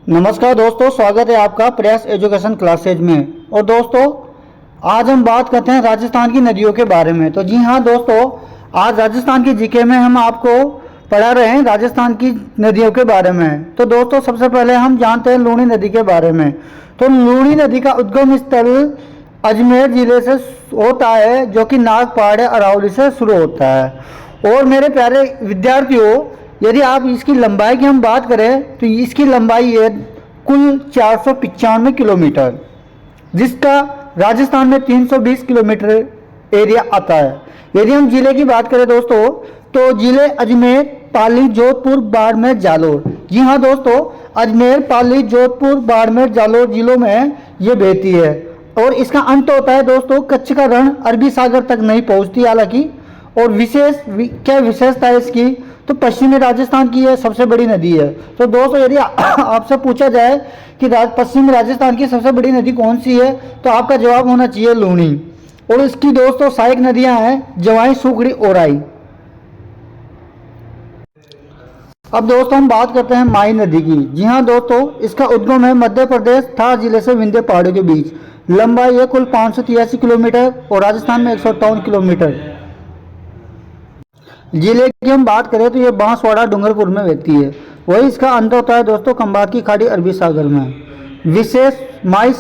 नमस्कार दोस्तों, स्वागत है आपका प्रयास एजुकेशन क्लासेज में। और दोस्तों, आज हम बात करते हैं राजस्थान की नदियों के बारे में। तो जी हाँ दोस्तों, आज राजस्थान की जीके में हम आपको पढ़ा रहे हैं राजस्थान की नदियों के बारे में। तो दोस्तों, सबसे पहले हम जानते हैं लूणी नदी के बारे में। तो लूणी नदी का उद्गम स्थल अजमेर जिले से होता है, जो कि नागपाड़ अरावली से शुरू होता है। और मेरे प्यारे विद्यार्थियों, यदि आप इसकी लंबाई की हम बात करें तो इसकी लंबाई है कुल 495 किलोमीटर, जिसका राजस्थान में 320 किलोमीटर एरिया आता है। यदि हम जिले की बात करें दोस्तों, तो जिले अजमेर, पाली, जोधपुर, बाड़मेर, जालोर। जी हाँ दोस्तों, अजमेर, पाली, जोधपुर, बाड़मेर, जालोर जिलों में ये बहती है। और इसका अंत होता है दोस्तों कच्छ का रण, अरबी सागर तक नहीं पहुँचती हालांकि। और क्या विशेषता है इसकी, तो पश्चिमी राजस्थान की यह सबसे बड़ी नदी है। तो दोस्तों, यदि आपसे पूछा जाए कि पश्चिमी राजस्थान की सबसे बड़ी नदी कौन सी है, तो आपका जवाब होना चाहिए लूणी। और इसकी दोस्तों सहायक नदियां हैं जवाई, सुखड़ी, ओराई। अब दोस्तों हम बात करते हैं माई नदी की। जी हाँ दोस्तों, इसका उद्गम है मध्य प्रदेश थार जिले से विंध्य पहाड़ों के बीच। लंबाई है कुल 583 किलोमीटर और राजस्थान में 158 किलोमीटर। जिले की हम बात करें तो ये बांसवाड़ा डूंगरपुर में बहती है। वही इसका अंत होता है दोस्तों खंबात की खाड़ी, अरबी सागर में। विशेष माई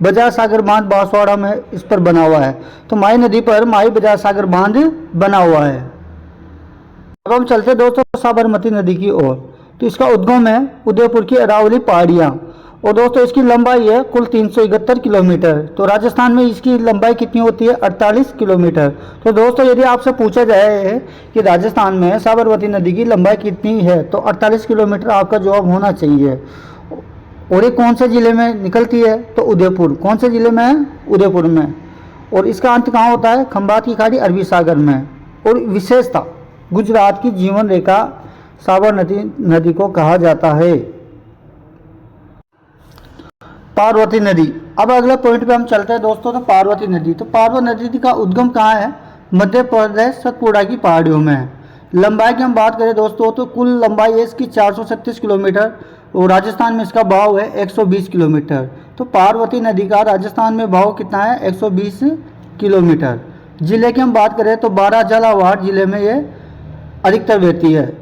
बजार सागर बांध बांसवाड़ा में इस पर बना हुआ है। तो माई नदी पर माई बजार सागर बांध बना हुआ है। अब हम चलते दोस्तों साबरमती नदी की ओर। तो इसका उद्गम है उदयपुर की अरावली पहाड़ियाँ। और दोस्तों इसकी लंबाई है कुल 371 किलोमीटर। तो राजस्थान में इसकी लंबाई कितनी होती है, 48 किलोमीटर। तो दोस्तों, यदि आपसे पूछा जाए कि राजस्थान में साबरमती नदी की लंबाई कितनी है, तो 48 किलोमीटर आपका जवाब होना चाहिए। और ये कौन से ज़िले में निकलती है, तो उदयपुर। कौन से ज़िले में है, उदयपुर में। और इसका अंत कहाँ होता है, खंबात की खाड़ी, अरबी सागर में। और विशेषता, गुजरात की जीवन रेखा साबरमती नदी को कहा जाता है। पार्वती नदी। अब अगले पॉइंट पे हम चलते हैं दोस्तों, तो पार्वती नदी। तो पार्वती नदी का उद्गम कहाँ है, मध्य प्रदेश सतपुड़ा की पहाड़ियों में है। लंबाई की हम बात करें दोस्तों, तो कुल लंबाई है इसकी 437 किलोमीटर और राजस्थान में इसका बहाव है 120 किलोमीटर। तो पार्वती नदी का राजस्थान में बहाव कितना है, 120 किलोमीटर। जिले की हम बात करें तो बारा झालावाड़ जिले में ये अधिकतर बहती है।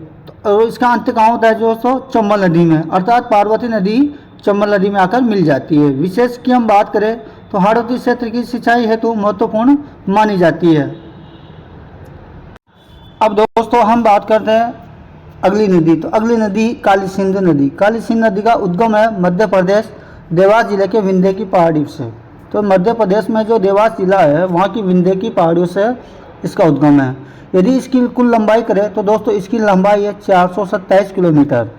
और इसका अंत कहाँ होता है दोस्तों, चंबल नदी में। अर्थात पार्वती नदी चंबल नदी में आकर मिल जाती है। विशेष की हम बात करें तो हाड़ौती क्षेत्र की सिंचाई हेतु महत्वपूर्ण मानी जाती है। अब दोस्तों हम बात करते हैं अगली नदी। तो अगली नदी काली सिंध नदी। काली सिंध नदी का उद्गम है मध्य प्रदेश देवास जिले के विंध्य की पहाड़ियों से। तो मध्य प्रदेश में जो देवास जिला है वहाँ की विंध्य की पहाड़ियों से इसका उद्गम है। यदि इसकी कुल लंबाई करें तो दोस्तों इसकी लंबाई है 427 किलोमीटर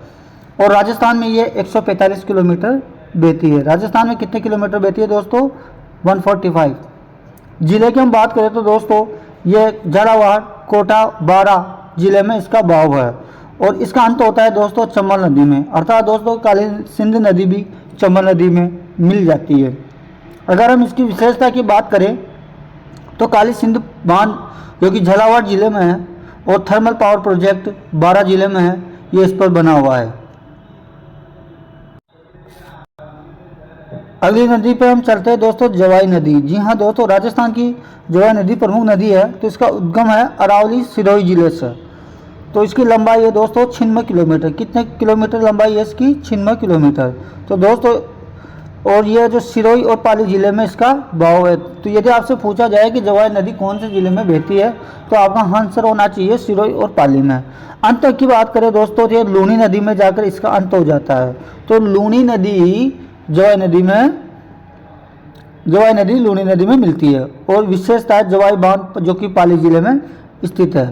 और राजस्थान में ये 145 किलोमीटर बहती है। राजस्थान में कितने किलोमीटर बहती है दोस्तों, 145। जिले की हम बात करें तो दोस्तों ये झालावाड़, कोटा, बारा जिले में इसका बहाव है। और इसका अंत होता है दोस्तों चंबल नदी में। अर्थात दोस्तों काली सिंध नदी भी चंबल नदी में मिल जाती है। अगर हम इसकी विशेषता की बात करें तो काली सिंध बांध जो कि झालावाड़ जिले में है और थर्मल पावर प्रोजेक्ट बारा जिले में है, ये इस पर बना हुआ है। अगली नदी पर हम चलते हैं दोस्तों जवाई नदी। जी हाँ दोस्तों, राजस्थान की जवाई नदी प्रमुख नदी है। तो इसका उद्गम है अरावली सिरोही जिले से। तो इसकी लंबाई है दोस्तों 96 किलोमीटर। कितने किलोमीटर लंबाई है इसकी, 96 किलोमीटर। तो दोस्तों, और यह जो सिरोही और पाली जिले में इसका बहाव है। तो यदि आपसे पूछा जाए कि जवाई नदी कौन से जिले में बहती है, तो आपका आंसर होना चाहिए सिरोही और पाली में। अंत की बात करें दोस्तों, तो ये लूणी नदी में जाकर इसका अंत हो जाता है। तो लूणी नदी जवाई नदी लूणी नदी में मिलती है। और विशेषता है जवाई बांध जो कि पाली जिले में स्थित है।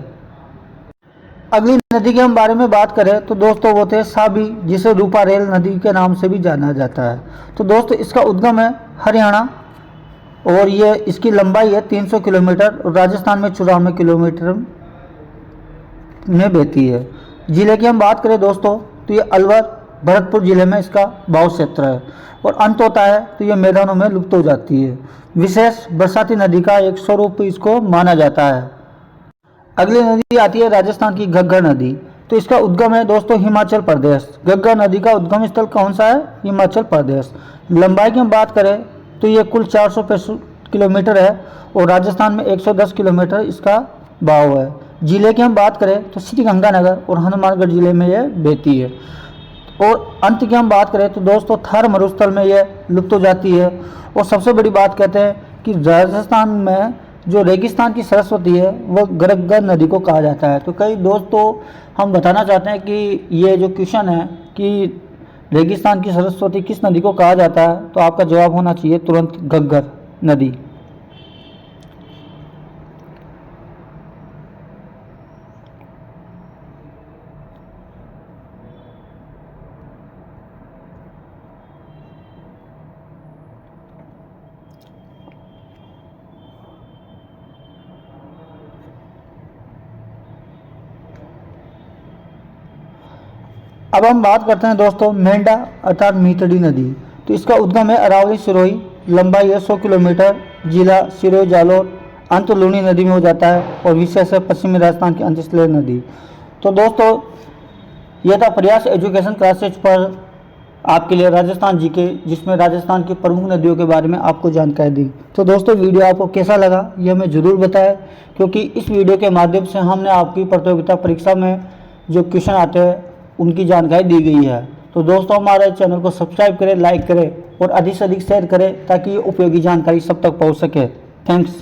अगली नदी के हम बारे में बात करें तो दोस्तों वो थे साबी, जिसे रूपा रेल नदी के नाम से भी जाना जाता है। तो दोस्तों इसका उद्गम है हरियाणा और ये इसकी लंबाई है 300 किलोमीटर और राजस्थान में 94 किलोमीटर में बहती है। जिले की हम बात करें दोस्तों तो ये अलवर, भरतपुर जिले में इसका बहाव क्षेत्र है। और अंत होता है तो ये मैदानों में लुप्त हो जाती है। विशेष बरसाती नदी का एक स्वरूप इसको माना जाता है। अगली नदी आती है राजस्थान की घग्गर नदी। तो इसका उद्गम है दोस्तों हिमाचल प्रदेश। घग्गर नदी का उद्गम स्थल कौन सा है? हिमाचल प्रदेश। लंबाई की हम बात करें तो ये कुल 465 किलोमीटर है और राजस्थान में 110 किलोमीटर इसका बहाव है। जिले की हम बात करें तो श्रीगंगानगर और हनुमानगढ़ जिले में यह बहती है। और अंत की हम बात करें तो दोस्तों थर मरुस्थल में यह लुप्त हो जाती है। और सबसे बड़ी बात कहते हैं कि राजस्थान में जो रेगिस्तान की सरस्वती है वह घग्गर नदी को कहा जाता है। तो कई दोस्तों हम बताना चाहते हैं कि ये जो क्वेश्चन है कि रेगिस्तान की सरस्वती किस नदी को कहा जाता है, तो आपका जवाब होना चाहिए तुरंत घग्गर नदी। अब हम बात करते हैं दोस्तों मेंढा अर्थात मीतड़ी नदी। तो इसका उद्गम है अरावली सिरोही, लंबाई है 100 किलोमीटर, जिला सिरोही जालोर, अंत लूनी नदी में हो जाता है और विशेष है पश्चिमी राजस्थान की अंतस्लेर नदी। तो दोस्तों यह था प्रयास एजुकेशन क्लासेज पर आपके लिए राजस्थान जीके, जिसमें राजस्थान की प्रमुख नदियों के बारे में आपको जानकारी दी। तो दोस्तों वीडियो आपको कैसा लगा ये हमें ज़रूर बताएं, क्योंकि इस वीडियो के माध्यम से हमने आपकी प्रतियोगिता परीक्षा में जो क्वेश्चन आते हैं उनकी जानकारी दी गई है। तो दोस्तों हमारे चैनल को सब्सक्राइब करें, लाइक करें और अधिक से अधिक शेयर करें ताकि ये उपयोगी जानकारी सब तक पहुंच सके। थैंक्स।